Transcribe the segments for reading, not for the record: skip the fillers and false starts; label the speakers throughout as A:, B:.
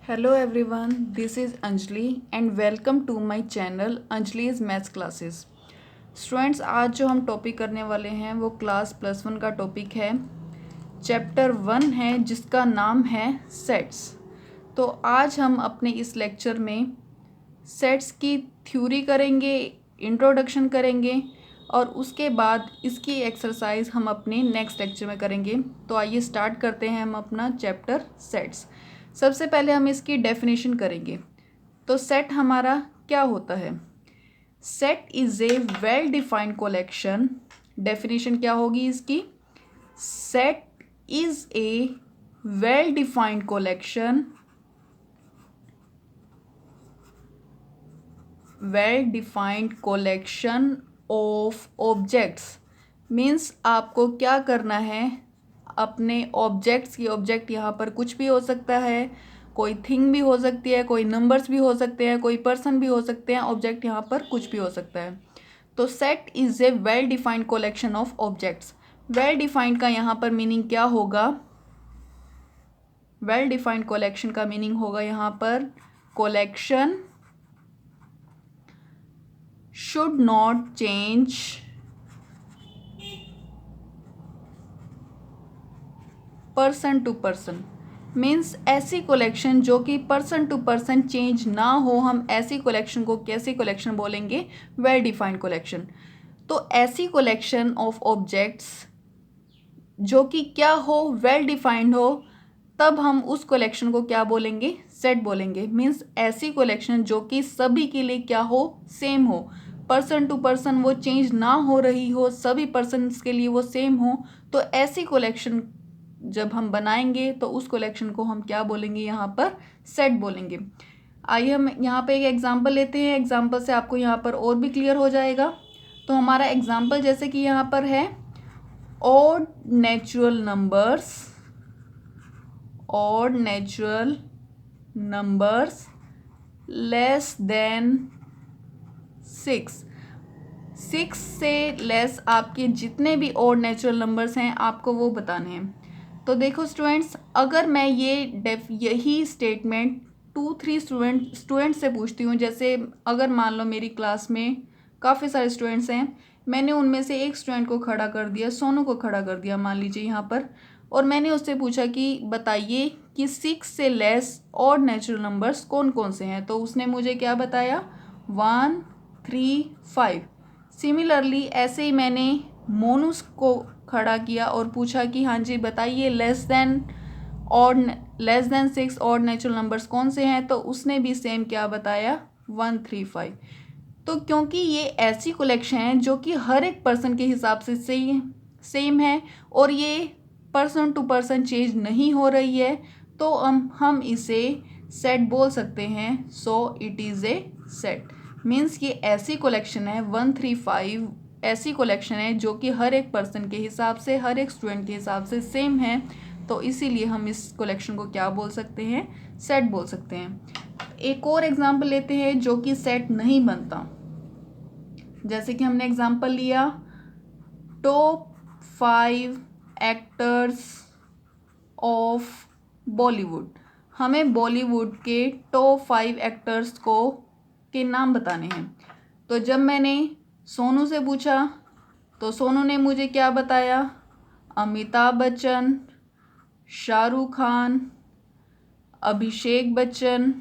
A: Hello everyone, this is Anjali and welcome to my channel Anjali's Maths Classes। Students, आज जो हम topic करने वाले हैं वो क्लास +1 का टॉपिक है। चैप्टर 1 है जिसका नाम है सेट्स। तो आज हम अपने इस लेक्चर में सेट्स की थ्योरी करेंगे, इंट्रोडक्शन करेंगे और उसके बाद इसकी एक्सरसाइज हम अपने नेक्स्ट लेक्चर में करेंगे। तो आइए स्टार्ट करते हैं हम अपना चैप्टर सेट्स। सबसे पहले हम इसकी डेफिनेशन करेंगे। तो सेट हमारा क्या होता है? Set is a well defined collection. Definition क्या होगी इसकी? Set is a well defined collection, well defined collection of objects. Means आपको क्या करना है, अपने ऑब्जेक्ट्स की, ऑब्जेक्ट यहाँ पर कुछ भी हो सकता है, कोई थिंग भी हो सकती है, कोई नंबर्स भी हो सकते हैं, कोई पर्सन भी हो सकते हैं, ऑब्जेक्ट यहाँ पर कुछ भी हो सकता है। तो set is a well defined collection of objects. Well defined का यहाँ पर मीनिंग क्या होगा? वेल डिफाइंड कलेक्शन का मीनिंग होगा यहाँ पर collection should not change person to person. Means ऐसी कलेक्शन जो कि पर्सन टू पर्सन चेंज ना हो, हम ऐसी कलेक्शन को कैसी कलेक्शन बोलेंगे? Well defined collection. तो ऐसी कलेक्शन ऑफ ऑब्जेक्ट्स जो कि क्या हो? वेल डिफाइंड हो, तब हम उस कलेक्शन को क्या बोलेंगे? सेट बोलेंगे। मीन्स ऐसी कलेक्शन जो कि सभी के लिए क्या हो? सेम हो, पर्सन टू पर्सन वो चेंज ना हो रही हो, सभी पर्सन्स के लिए वो सेम हो। तो ऐसी कलेक्शन जब हम बनाएंगे तो उस कलेक्शन को हम क्या बोलेंगे? यहाँ पर सेट बोलेंगे। आइए हम यहाँ पे एक एग्जांपल लेते हैं। एग्जांपल से आपको यहाँ पर और भी क्लियर हो जाएगा। तो हमारा एग्जांपल जैसे कि यहाँ पर है odd natural numbers, odd natural numbers less than 6। 6 से लेस आपके जितने भी ऑड नेचुरल नंबर्स हैं आपको वो बताने हैं। तो देखो स्टूडेंट्स, अगर मैं यही स्टेटमेंट 2-3 स्टूडेंट से पूछती हूँ, जैसे अगर मान लो मेरी क्लास में काफ़ी सारे स्टूडेंट्स हैं, मैंने उनमें से एक स्टूडेंट को खड़ा कर दिया, सोनू को खड़ा कर दिया मान लीजिए यहाँ पर, और मैंने उससे पूछा कि बताइए कि 6 से लेस ऑड नेचुरल नंबर्स कौन कौन से हैं। तो उसने मुझे क्या बताया? 1, 3, 5। सिमिलरली ऐसे ही मैंने मोनू को खड़ा किया और पूछा कि हाँ जी बताइए less than 6 odd natural numbers कौन से हैं। तो उसने भी सेम क्या बताया? 1, 3, 5। तो क्योंकि ये ऐसी कलेक्शन है जो कि हर एक पर्सन के हिसाब से सेम है और ये पर्सन टू पर्सन चेंज नहीं हो रही है, तो हम इसे सेट बोल सकते हैं। So it is a set. Means ये ऐसी कलेक्शन है 1, 3, 5 ऐसी कलेक्शन है जो कि हर एक पर्सन के हिसाब से, हर एक स्टूडेंट के हिसाब से सेम है। तो इसीलिए हम इस कलेक्शन को क्या बोल सकते हैं? सेट बोल सकते हैं। एक और एग्जांपल लेते हैं जो कि सेट नहीं बनता। जैसे कि हमने एग्जांपल लिया टॉप 5 एक्टर्स ऑफ बॉलीवुड। हमें बॉलीवुड के टॉप 5 एक्टर्स के नाम बताने हैं। तो जब मैंने सोनू से पूछा तो सोनू ने मुझे क्या बताया? अमिताभ बच्चन, शाहरुख खान, अभिषेक बच्चन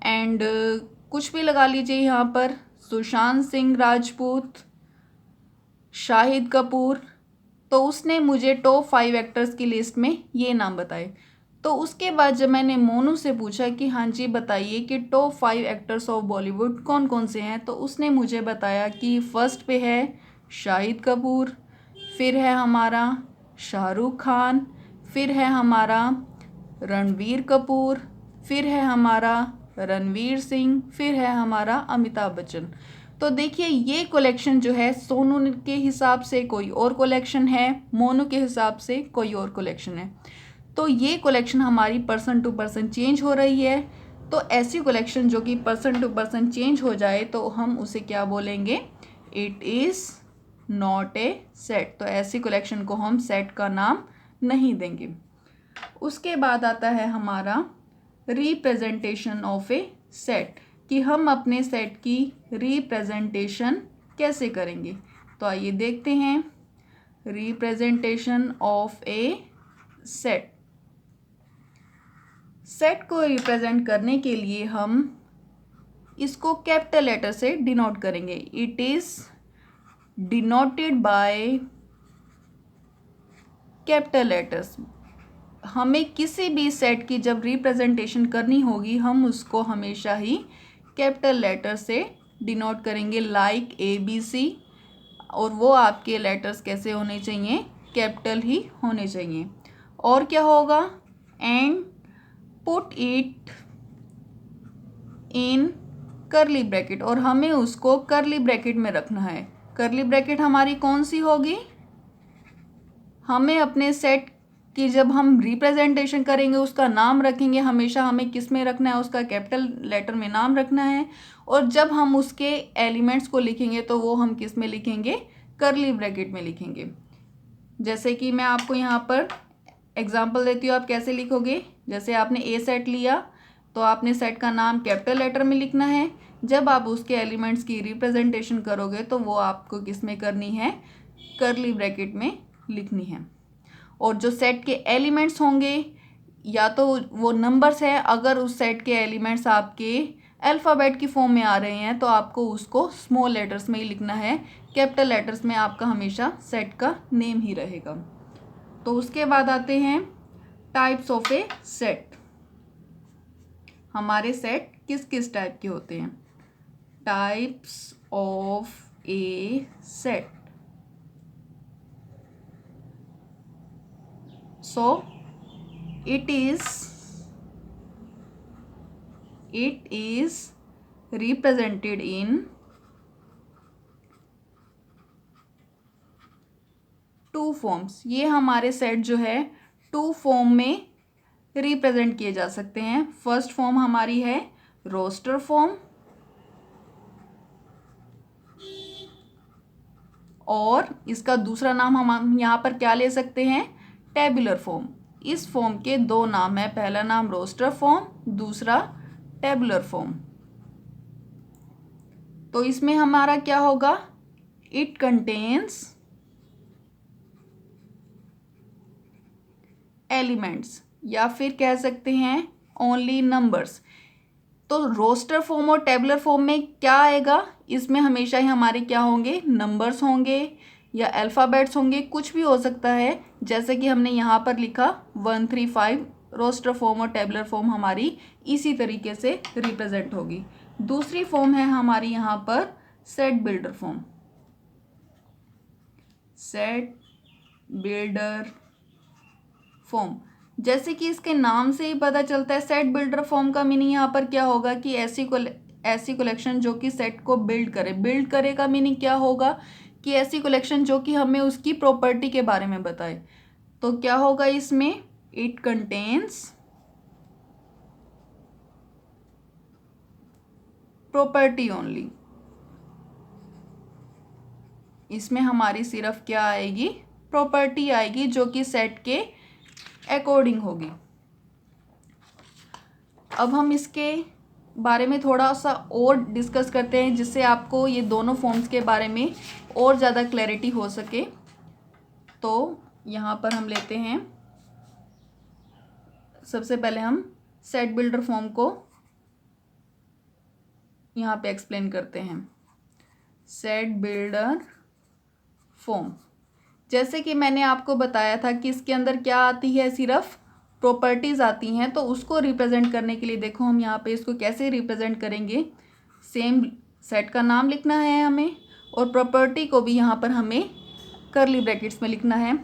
A: एंड कुछ भी लगा लीजिए यहाँ पर, सुशांत सिंह राजपूत, शाहिद कपूर। तो उसने मुझे टॉप 5 एक्टर्स की लिस्ट में ये नाम बताए। तो उसके बाद जब मैंने मोनू से पूछा कि हाँ जी बताइए कि टॉप 5 एक्टर्स ऑफ बॉलीवुड कौन कौन से हैं, तो उसने मुझे बताया कि फर्स्ट पे है शाहिद कपूर, फिर है हमारा शाहरुख खान, फिर है हमारा रणवीर कपूर, फिर है हमारा रणवीर सिंह, फिर है हमारा अमिताभ बच्चन। तो देखिए ये कलेक्शन जो है सोनू के हिसाब से कोई और कलेक्शन है, मोनू के हिसाब से कोई और कलेक्शन है। तो ये कलेक्शन हमारी पर्सन टू पर्सन चेंज हो रही है। तो ऐसी कलेक्शन जो कि पर्सन टू पर्सन चेंज हो जाए तो हम उसे क्या बोलेंगे? It is not a set. तो ऐसी कलेक्शन को हम सेट का नाम नहीं देंगे। उसके बाद आता है हमारा रिप्रेजेंटेशन ऑफ ए सेट, कि हम अपने सेट की रिप्रेजेंटेशन कैसे करेंगे। तो आइए देखते हैं representation of A set. Set को रिप्रेजेंट करने के लिए हम इसको कैपिटल लेटर से डिनोट करेंगे। It is denoted by capital letters. हमें किसी भी सेट की जब रिप्रेजेंटेशन करनी होगी हम उसको हमेशा ही कैपिटल लेटर से डिनोट करेंगे, लाइक ABC। और वो आपके लेटर्स कैसे होने चाहिए, कैपिटल ही होने चाहिए। और क्या होगा, एंड पुट इट इन करली ब्रैकेट, और हमें उसको करली ब्रैकेट में रखना है। करली ब्रैकेट हमारी कौन सी होगी, हमें अपने सेट की जब हम रिप्रेजेंटेशन करेंगे उसका नाम रखेंगे, हमेशा हमें किस में रखना है, उसका कैपिटल लेटर में नाम रखना है। और जब हम उसके एलिमेंट्स को लिखेंगे तो वो हम किस में लिखेंगे, करली ब्रैकेट में लिखेंगे। जैसे कि मैं आपको यहाँ पर एग्जांपल देती हूँ, आप कैसे लिखोगे। जैसे आपने ए सेट लिया तो आपने सेट का नाम कैपिटल लेटर में लिखना है। जब आप उसके एलिमेंट्स की रिप्रेजेंटेशन करोगे तो वो आपको किस में करनी है, करली ब्रैकेट में लिखनी है। और जो सेट के एलिमेंट्स होंगे या तो वो नंबर्स है, अगर उस सेट के एलिमेंट्स आपके अल्फ़ाबेट की फॉर्म में आ रहे हैं तो आपको उसको स्मॉल लेटर्स में ही लिखना है, कैपिटल लेटर्स में आपका हमेशा सेट का नेम ही रहेगा। तो उसके बाद आते हैं टाइप्स ऑफ ए सेट। हमारे सेट किस किस टाइप के होते हैं, types of A set. So it is represented in two forms. ये हमारे सेट जो है टू फॉर्म में रिप्रेजेंट किए जा सकते हैं। फर्स्ट फॉर्म हमारी है रोस्टर फॉर्म, और इसका दूसरा नाम हम यहाँ पर क्या ले सकते हैं, टेबुलर फॉर्म। इस फॉर्म के दो नाम है, पहला नाम रोस्टर फॉर्म, दूसरा टेबुलर फॉर्म। तो इसमें हमारा क्या होगा, इट कंटेन्स एलिमेंट्स, या फिर कह सकते हैं ओनली नंबर्स। तो रोस्टर फॉर्म और टेबुलर फॉर्म में क्या आएगा, इसमें हमेशा ही हमारे क्या होंगे, नंबर्स होंगे या अल्फ़ाबेट्स होंगे, कुछ भी हो सकता है। जैसे कि हमने यहाँ पर लिखा 135, रोस्टर फॉर्म और टेबुलर फॉर्म हमारी इसी तरीके से रिप्रेजेंट होगी। दूसरी फॉर्म है हमारी यहाँ पर set builder form. Set builder form, जैसे कि इसके नाम से ही पता चलता है, सेट बिल्डर फॉर्म का मीनिंग यहाँ पर क्या होगा कि ऐसी कलेक्शन जो कि सेट को बिल्ड करे। बिल्ड करे का मीनिंग क्या होगा कि ऐसी कलेक्शन जो कि हमें उसकी प्रॉपर्टी के बारे में बताए। तो क्या होगा इसमें, इट कंटेन्स प्रॉपर्टी ओनली। इसमें हमारी सिर्फ क्या आएगी, प्रॉपर्टी आएगी जो कि सेट के अकॉर्डिंग होगी। अब हम इसके बारे में थोड़ा सा और डिस्कस करते हैं जिससे आपको ये दोनों फॉर्म्स के बारे में और ज़्यादा क्लैरिटी हो सके। तो यहाँ पर हम लेते हैं, सबसे पहले हम सेट बिल्डर फॉर्म को यहाँ पे एक्सप्लेन करते हैं। सेट बिल्डर फॉर्म, जैसे कि मैंने आपको बताया था कि इसके अंदर क्या आती है, सिर्फ प्रॉपर्टीज़ आती हैं। तो उसको रिप्रेजेंट करने के लिए देखो हम यहाँ पे इसको कैसे रिप्रेजेंट करेंगे। सेम सेट का नाम लिखना है हमें, और प्रॉपर्टी को भी यहाँ पर हमें करली ब्रैकेट्स में लिखना है।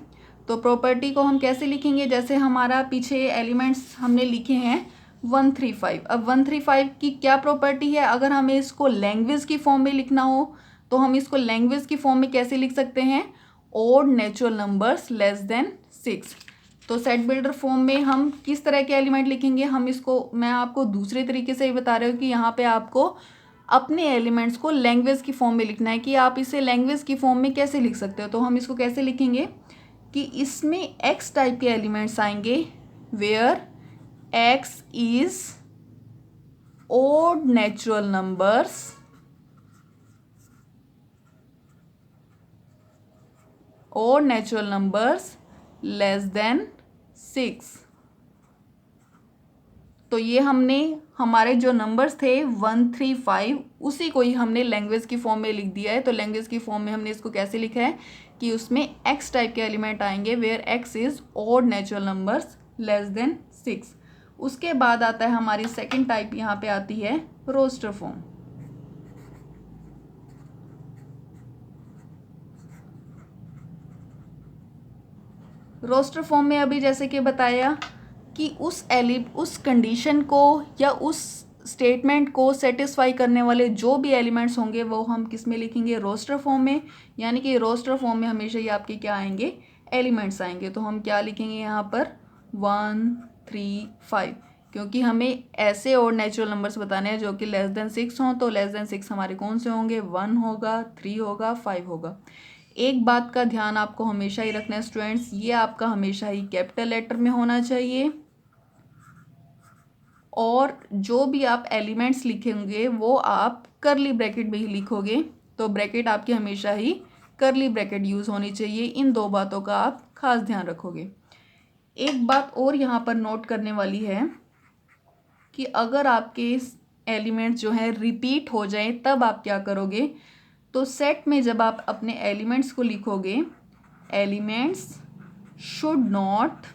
A: तो प्रॉपर्टी को हम कैसे लिखेंगे, जैसे हमारा पीछे एलिमेंट्स हमने लिखे हैं 135। अब 135 की क्या प्रॉपर्टी है, अगर हमें इसको लैंग्वेज की फॉर्म में लिखना हो तो हम इसको लैंग्वेज की फॉर्म में कैसे लिख सकते हैं, odd natural numbers less than 6। तो सेट बिल्डर फॉर्म में हम किस तरह के एलिमेंट लिखेंगे, हम इसको, मैं आपको दूसरे तरीके से ही बता रही हूँ कि यहाँ पे आपको अपने एलिमेंट्स को लैंग्वेज की फॉर्म में लिखना है कि आप इसे लैंग्वेज की फॉर्म में कैसे लिख सकते हो। तो हम इसको कैसे लिखेंगे कि इसमें एक्स टाइप के एलिमेंट्स आएंगे, where x is odd natural numbers less than 6। तो ये हमने हमारे जो नंबर्स थे 1, 3, 5 उसी को ही हमने लैंग्वेज की फॉर्म में लिख दिया है। तो लैंग्वेज की फॉर्म में हमने इसको कैसे लिखा है कि उसमें एक्स टाइप के एलिमेंट आएंगे where x is odd natural numbers less than 6। उसके बाद आता है हमारी सेकंड टाइप, यहाँ पे आती है रोस्टर फॉर्म। रोस्टर फॉर्म में अभी जैसे कि बताया कि उस कंडीशन को या उस स्टेटमेंट को सेटिस्फाई करने वाले जो भी एलिमेंट्स होंगे वो हम किस में लिखेंगे, रोस्टर फॉर्म में। यानी कि रोस्टर फॉर्म में हमेशा ये आपके क्या आएंगे, एलिमेंट्स आएंगे। तो हम क्या लिखेंगे यहाँ पर 1, 3, 5, क्योंकि हमें ऐसे और नेचुरल नंबर्स बताने हैं जो कि लेस देन 6 हों। तो लेस देन 6 हमारे कौन से होंगे, 1 होगा, 3 होगा, 5 होगा। एक बात का ध्यान आपको हमेशा ही रखना है स्टूडेंट्स, ये आपका हमेशा ही कैपिटल लेटर में होना चाहिए और जो भी आप एलिमेंट्स लिखेंगे वो आप करली ब्रैकेट में ही लिखोगे। तो ब्रैकेट आपकी हमेशा ही करली ब्रैकेट यूज़ होनी चाहिए। इन दो बातों का आप खास ध्यान रखोगे। एक बात और यहाँ पर नोट करने वाली है कि अगर आपके एलिमेंट्स जो हैं रिपीट हो जाएं तब आप क्या करोगे। तो सेट में जब आप अपने एलिमेंट्स को लिखोगे, एलिमेंट्स शुड नॉट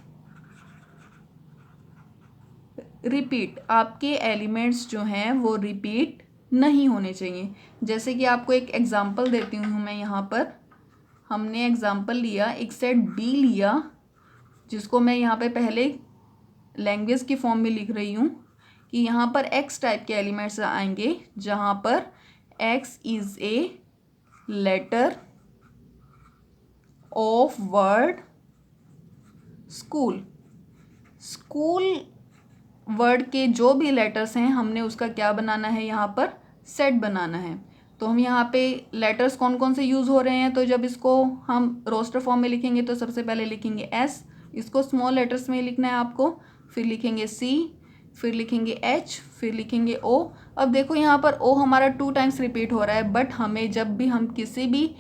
A: रिपीट, आपके एलिमेंट्स जो हैं वो रिपीट नहीं होने चाहिए। जैसे कि आपको एक एग्जांपल देती हूँ मैं यहाँ पर। हमने एग्जांपल लिया, एक सेट बी लिया जिसको मैं यहाँ पे पहले लैंग्वेज की फॉर्म में लिख रही हूँ कि यहाँ पर एक्स टाइप के एलिमेंट्स आएंगे जहाँ पर x is a letter of word school. School word के जो भी लेटर्स हैं हमने उसका क्या बनाना है, यहाँ पर सेट बनाना है। तो हम यहाँ पे लेटर्स कौन कौन से यूज़ हो रहे हैं, तो जब इसको हम रोस्टर फॉर्म में लिखेंगे तो सबसे पहले लिखेंगे एस, इसको स्मॉल लेटर्स में लिखना है आपको, फिर लिखेंगे सी, फिर लिखेंगे एच, फिर लिखेंगे ओ। अब देखो यहाँ पर ओ हमारा 2 टाइम्स रिपीट हो रहा है, बट हमें जब भी हम किसी भी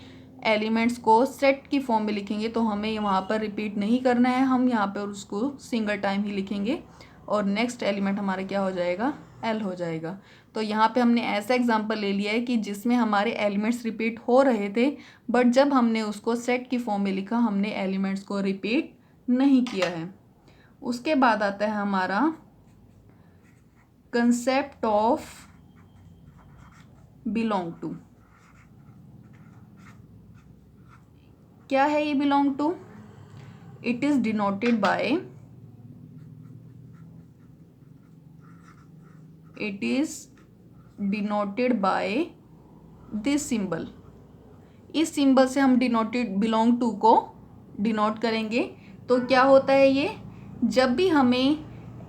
A: एलिमेंट्स को सेट की फॉर्म में लिखेंगे तो हमें वहाँ पर रिपीट नहीं करना है, हम यहाँ पर उसको सिंगल टाइम ही लिखेंगे और नेक्स्ट एलिमेंट हमारा क्या हो जाएगा, एल हो जाएगा। तो यहाँ पे हमने ऐसा एग्जांपल ले लिया है कि जिसमें हमारे एलिमेंट्स रिपीट हो रहे थे, बट जब हमने उसको सेट की फॉर्म में लिखा हमने एलिमेंट्स को रिपीट नहीं किया है। उसके बाद आता है हमारा कंसेप्ट ऑफ बिलोंग टू। क्या है ये belong to? It is denoted by, it is denoted by this symbol। इस सिंबल से हम डिनोटेड बिलोंग टू को डिनोट करेंगे। तो क्या होता है ये, जब भी हमें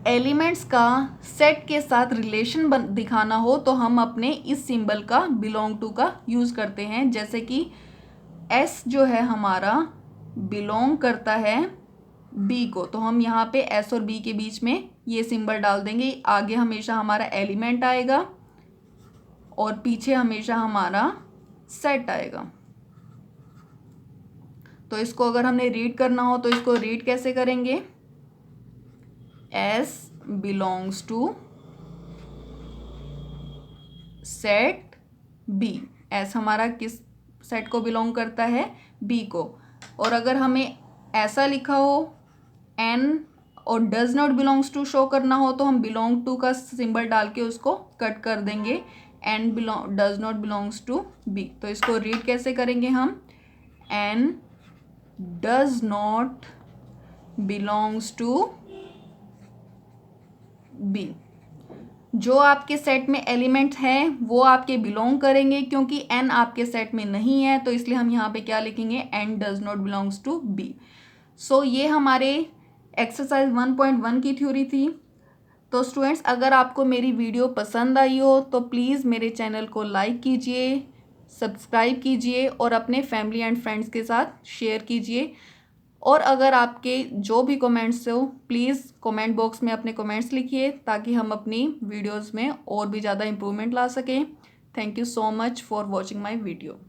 A: एलिमेंट्स का सेट के साथ रिलेशन दिखाना हो तो हम अपने इस सिंबल का बिलोंग टू का यूज़ करते हैं। जैसे कि एस जो है हमारा बिलोंग करता है बी को, तो हम यहाँ पे एस और बी के बीच में ये सिंबल डाल देंगे। आगे हमेशा हमारा एलिमेंट आएगा और पीछे हमेशा हमारा सेट आएगा। तो इसको अगर हमने रीड करना हो तो इसको रीड कैसे करेंगे, S belongs to set B. S हमारा किस सेट को बिलोंग करता है, बी को। और अगर हमें ऐसा लिखा हो एन और does not belongs to show करना हो तो हम बिलोंग टू का सिंबल डाल के उसको कट कर देंगे, N does not belongs to B. तो इसको रीड कैसे करेंगे हम, N does not belongs to B. जो आपके सेट में एलिमेंट हैं वो आपके बिलोंग करेंगे, क्योंकि एन आपके सेट में नहीं है तो इसलिए हम यहाँ पे क्या लिखेंगे, and does not belongs to be. So ये हमारे एक्सरसाइज 1.1 की थ्योरी थी। तो स्टूडेंट्स अगर आपको मेरी वीडियो पसंद आई हो तो प्लीज़ मेरे चैनल को लाइक कीजिए, सब्सक्राइब कीजिए और अपने फैमिली एंड फ्रेंड्स के साथ शेयर कीजिए। और अगर आपके जो भी कमेंट्स हो प्लीज़ कमेंट बॉक्स में अपने कमेंट्स लिखिए ताकि हम अपनी वीडियोस में और भी ज़्यादा इम्प्रूवमेंट ला सकें। Thank you so much for watching my video.